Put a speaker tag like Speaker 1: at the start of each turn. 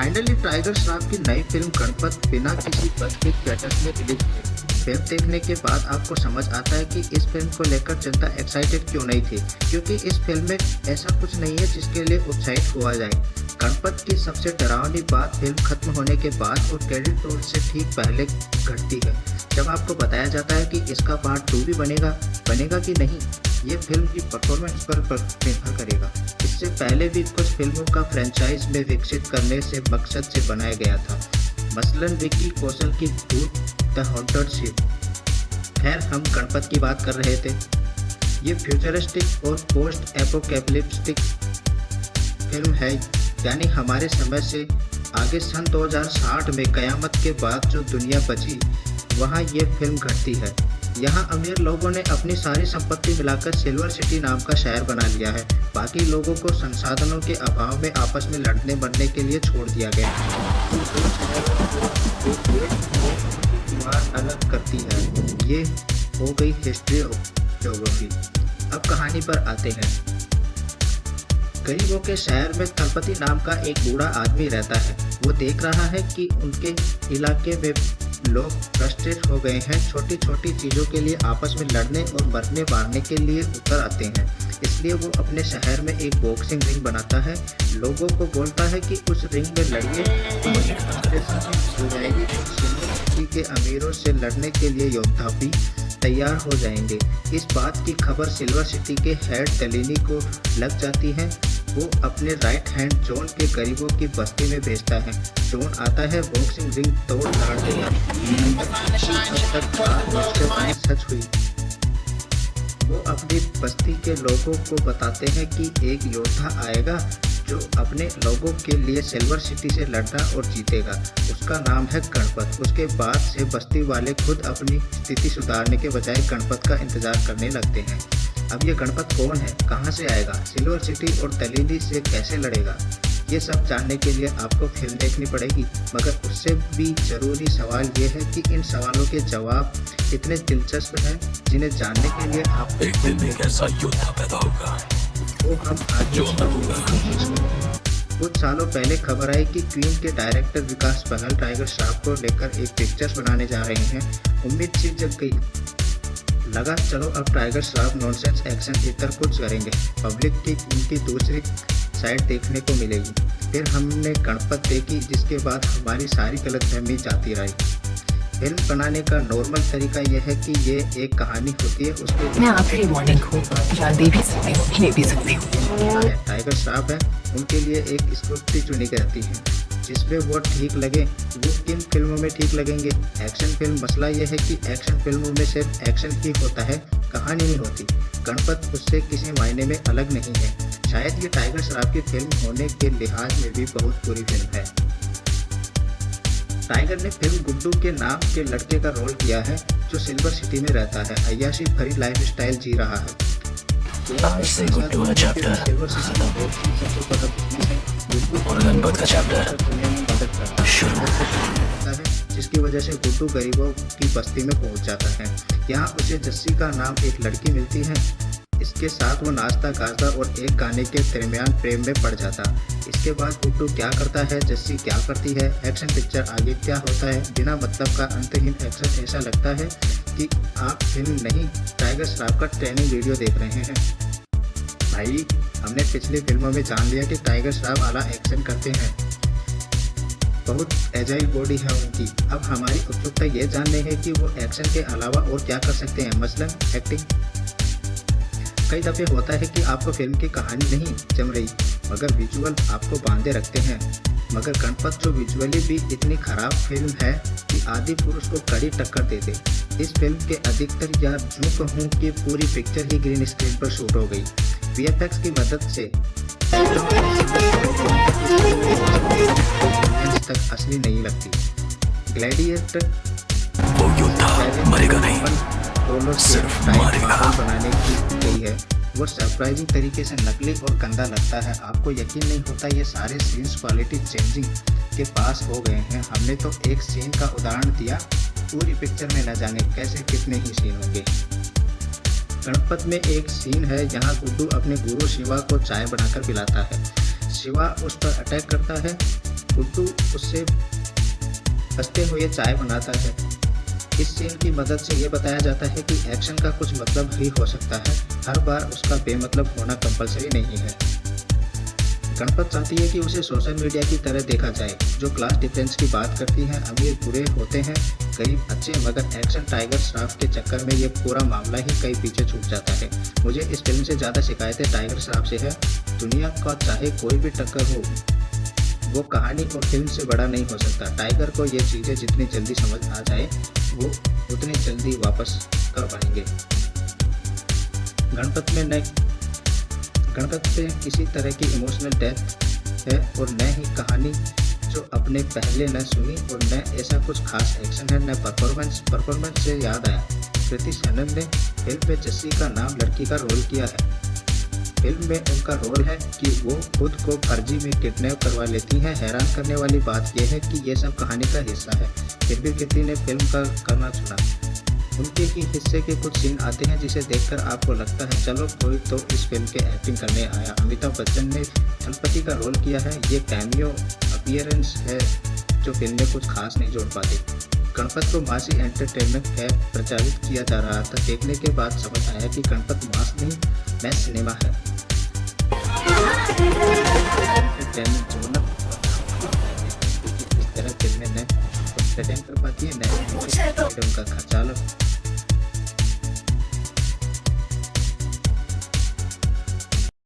Speaker 1: Finally tiger Shroff की नई film Ganpat बिना किसी बजट स्टेटस में रिलीज हुई। फिल्म देखने के बाद आपको समझ आता है कि इस फिल्म को लेकर जनता एक्साइटेड क्यों नहीं थी, क्योंकि इस फिल्म में ऐसा कुछ नहीं है जिसके लिए उत्साहित हुआ जाए। गणपत की सबसे डरावनी बात फिल्म खत्म होने के बाद और क्रेडिट रोल से ठीक पहले घटती है, जब आपको बताया जाता है कि इसका पार्ट 2 भी बनेगा कि नहीं। ये फिल्म की परफॉर्मेंस पर निर्भर करेगा। इससे पहले भी कुछ फिल्मों का फ्रेंचाइज में विकसित करने से मकसद से बनाया गया था, मसलन विक्की कौशल की भूत द हॉन्टेड शिप। खैर, हम गणपत की बात कर रहे थे। ये फ्यूचरिस्टिक और पोस्ट एपोकैलिप्टिक फिल्म है, यानी हमारे समय से आगे सन 2060 में कयामत के बाद जो दुनिया बची वहाँ ये फिल्म घटती है। यहाँ अमीर लोगों ने अपनी सारी संपत्ति मिलाकर सिल्वर सिटी नाम का शहर बना लिया है। बाकी लोगों को संसाधनों के अभाव में आपस में लड़ने मरने के लिए छोड़ दिया गया। अलग करती है। ये हो गई हिस्ट्री ऑफ ज्योग्राफी। अब कहानी पर आते हैं। गरीबों के शहर में तलपति नाम का एक बूढ़ा आदमी रहता है। वो देख रहा है कि उनके इलाके में लोग फ्रस्ट्रेट हो गए हैं, छोटी छोटी चीज़ों के लिए आपस में लड़ने और मरने मारने के लिए उतर आते हैं। इसलिए वो अपने शहर में एक बॉक्सिंग रिंग बनाता है। लोगों को बोलता है कि उस रिंग में लड़िए, हो जाएगी। सिटी के अमीरों से लड़ने के लिए योद्धा भी तैयार हो जाएंगे। इस बात की खबर सिल्वर सिटी के हेड टेलिनी को लग जाती है। वो अपने राइट हैंड जॉन के गरीबों की बस्ती में भेजता है। जॉन आता है, बॉक्सिंग रिंग तोड़ देगा। सच हुई। वो अपनी बस्ती के लोगों को बताते हैं कि एक योद्धा आएगा जो अपने लोगों के लिए सिल्वर सिटी से लड़ना और जीतेगा। उसका नाम है गणपत। उसके बाद से बस्ती वाले खुद अपनी स्थिति सुधारने के बजाय गणपत का इंतजार करने लगते हैं। अब ये गणपत कौन है, कहाँ से आएगा, सिल्वर सिटी और तलीनी से कैसे लड़ेगा, ये सब जानने के लिए आपको फिल्म देखनी पड़ेगी। मगर उससे भी ज़रूरी सवाल ये है कि इन सवालों के जवाब इतने दिलचस्प हैं जिन्हें जानने के लिए आपको
Speaker 2: एक दिन एक ऐसा योद्धा पैदा होगा
Speaker 1: वो हम आज
Speaker 2: जो अमर होगा।
Speaker 1: कुछ सालों पहले खबर आई कि क्वीन के डायरेक्टर विकास बहल टाइगर श्रॉफ को लेकर एक पिक्चर्स बनाने जा रहे हैं। उम्मीद सी जग गई। लगा चलो अब टाइगर श्रॉफ नॉनसेंस एक्शन इतर कुछ करेंगे, पब्लिक की उनकी दूसरी साइड देखने को मिलेगी। फिर हमने गणपत देखी, जिसके बाद हमारी सारी गलतफहमी जाती रही। फिल्म बनाने का नॉर्मल तरीका यह है कि ये एक कहानी होती है, उसके
Speaker 3: मैं आखिरी वार्निंग हूँ, दे भी सकती हूँ, ले भी सकती हूँ।
Speaker 1: टाइगर श्रॉफ है, उनके लिए एक स्क्रिप्ट चुनी जाती है जिसमें वो ठीक लगे। वो किन फिल्मों में ठीक लगेंगे? Action film. मसला यह है कि एक्शन फिल्मों में सिर्फ एक्शन ही होता है, कहानी नहीं होती। गणपत उससे किसी मायने में अलग नहीं है। शायद ये टाइगर श्रॉफ की फिल्म होने के लिहाज में भी बहुत बुरी फिल्म है। टाइगर ने फिल्म गुड्डू के नाम के लड़के का रोल किया है जो सिल्वर सिटी में रहता है, अय्याशी भरी लाइफ स्टाइल जी रहा है।
Speaker 2: आज से गुड्डू का चैप्टर और गणपत का चैप्टर शुरू।
Speaker 1: जिसकी वजह से गुड्डू गरीबों की बस्ती में पहुंच जाता है। यहाँ उसे जस्सी का नाम एक लड़की मिलती है। इसके साथ वो नाचता गाता और एक गाने के दरमियान प्रेम में पड़ जाता। इसके बाद गुड्डू क्या करता है, जस्सी क्या करती है, एक्शन पिक्चर आगे क्या होता है, बिना मतलब का अंतहीन एक्शन। ऐसा लगता है कि आप फिल्म नहीं टाइगर श्रॉफ का ट्रेनिंग वीडियो देख रहे हैं। भाई, हमने पिछली फिल्मों में जान लिया कि टाइगर श्रॉफ आला एक्शन करते हैं, बहुत एजाइल बॉडी है उनकी। अब हमारी उत्सुकता ये जानने है कि वो एक्शन के अलावा और क्या कर सकते हैं, मसलन एक्टिंग। कई दफ़े होता है कि आपको फिल्म की कहानी नहीं जम रही, मगर विजुअल आपको बांधे रखते हैं। मगर गणपत जो विजुअली भी इतनी खराब फिल्म है कि आदि पुरुष को कड़ी टक्कर दे दे। इस फिल्म के अधिकतर, या यूँ कहूँ कि पूरी पिक्चर ही ग्रीन स्क्रीन पर शूट हो गई। VFX की मदद से तक असली नहीं लगती। ग्लैडिएटर
Speaker 2: वो योद्धा मरेगा नहीं, सिर्फ मारेगा।
Speaker 1: बनाने की गई है, वो सरप्राइजिंग तरीके से नकली और गंदा लगता है। आपको यकीन नहीं होता ये सारे सीन्स क्वालिटी चेंजिंग के पास हो गए हैं। हमने तो एक सीन का उदाहरण दिया, पूरी पिक्चर में न जाने कैसे कितने ही सीन होंगे। गणपत में एक सीन है जहां गुड्डू अपने गुरु शिवा को चाय बनाकर पिलाता है। शिवा उस पर अटैक करता है। गुड्डू उससे हंसते हुए चाय बनाता है। इस सीन की मदद से ये बताया जाता है कि एक्शन का कुछ मतलब ही हो सकता है, हर बार उसका बेमतलब होना कंपलसरी नहीं है। गणपत चाहती है कि उसे सोशल मीडिया की तरह देखा जाए, जो क्लास डिफरेंस की बात करती है। अमीर बुरे होते हैं, गरीब अच्छे, मगर एक्शन टाइगर श्रॉफ के चक्कर में ये पूरा मामला ही कहीं पीछे छूट जाता है। मुझे इस फिल्म से ज़्यादा शिकायतें टाइगर श्रॉफ से है। दुनिया का चाहे कोई भी टक्कर हो, वो कहानी और फिल्म से बड़ा नहीं हो सकता। टाइगर को ये चीज़ें जितनी जल्दी समझ आ जाए, वो उतनी जल्दी वापस कर पाएंगे। गणपत में किसी तरह की इमोशनल डेथ है और न ही कहानी जो अपने पहले न सुनी और न ऐसा कुछ खास एक्शन है, न परफॉर्मेंस से याद आया। कृति सैनन ने फिल्म में जस्सी का नाम लड़की का रोल किया है। फिल्म में उनका रोल है कि वो खुद को फर्जी में किडनैप करवा लेती हैं। हैरान करने वाली बात यह है कि ये सब कहानी का हिस्सा है, फिर भी कृति ने फिल्म का करना चुना। उनके ही हिस्से के कुछ सीन आते हैं जिसे देखकर आपको लगता है चलो कोई तो इस फिल्म के एक्टिंग करने आया। अमिताभ बच्चन ने गणपति का रोल किया है। ये कैमियो अपीयरेंस है जो फिल्म में कुछ खास नहीं जोड़ पाते। गणपत को मासी एंटरटेनमेंट है प्रचारित किया जा रहा था। देखने के बाद समझ आया कि गणपत मास नहीं, मैस सिनेमा है। एंटरटेनमेंट जोनर इस तरह फिल्में न एंटरटेन कर पाती है, न उनका खर्चालक